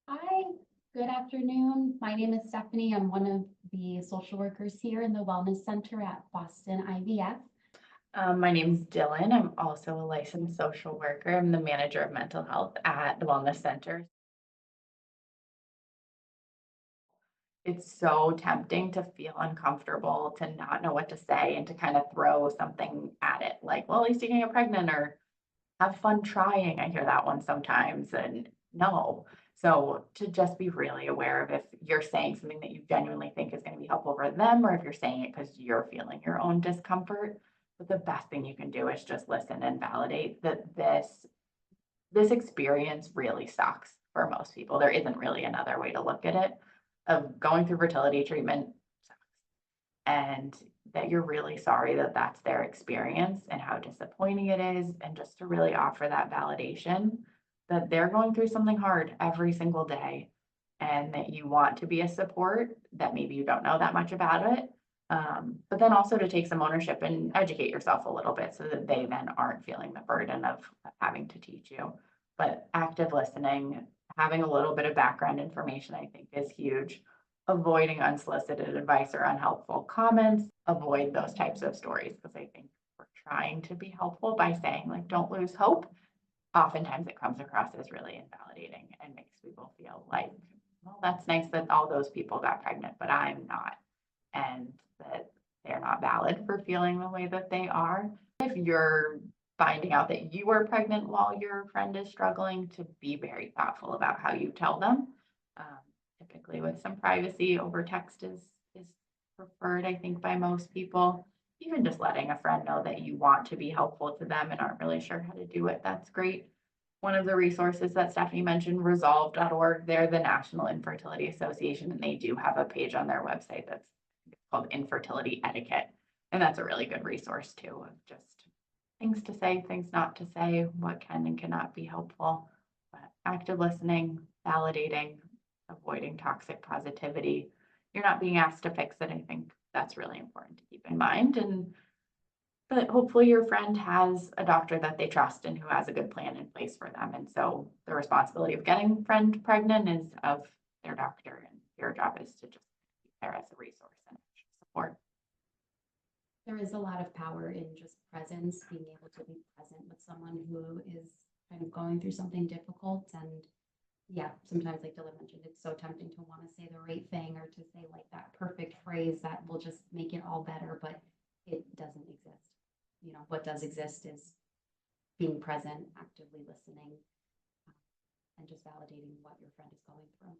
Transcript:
Hi, good afternoon. My name is Stephanie. I'm one of the social workers here in the Wellness Center at Boston IVF. My name's Dylan. I'm also a licensed social worker. I'm the manager of mental health at the Wellness Center. It's so tempting to feel uncomfortable, to not know what to say, and to kind of throw something at it, like, well, at least you can get pregnant or have fun trying. I hear that one sometimes, and no. So to just be really aware of if you're saying something that you genuinely think is going to be helpful for them, or if you're saying it because you're feeling your own discomfort. But the best thing you can do is just listen and validate that this experience really sucks for most people. There isn't really another way to look at it. Of going through fertility treatment sucks, and that you're really sorry that that's their experience and how disappointing it is, and just to really offer that validation that they're going through something hard every single day, and that you want to be a support, that maybe you don't know that much about it. But then also to take some ownership and educate yourself a little bit so that they then aren't feeling the burden of having to teach you. But active listening, having a little bit of background information, I think is huge. Avoiding unsolicited advice or unhelpful comments, avoid those types of stories, because I think we're trying to be helpful by saying, like, don't lose hope. Oftentimes it comes across as really invalidating and makes people feel like, well, that's nice that all those people got pregnant, but I'm not. And that they're not valid for feeling the way that they are. If you're finding out that you are pregnant while your friend is struggling, to be very thoughtful about how you tell them. Um, Typically with some privacy over text is preferred, I think, by most people. Even just letting a friend know that you want to be helpful to them and aren't really sure how to do it, that's great. One of the resources that Stephanie mentioned, resolve.org, they're the National Infertility Association, and they do have a page on their website that's called Infertility Etiquette. And that's a really good resource too, of just things to say, things not to say, what can and cannot be helpful. But active listening, validating, avoiding toxic positivity. You're not being asked to fix it. I think that's really important to keep in mind. And but hopefully your friend has a doctor that they trust and who has a good plan in place for them. And so the responsibility of getting friend pregnant is of their doctor, and your job is to just be there as a resource and support. There is a lot of power in just presence, being able to be present with someone who is kind of going through something difficult. And yeah, sometimes, like Dylan mentioned, it's so tempting to want to say the right thing or to say like that perfect phrase that will just make it all better, but it doesn't exist. What does exist is being present, actively listening, and just validating what your friend is going through.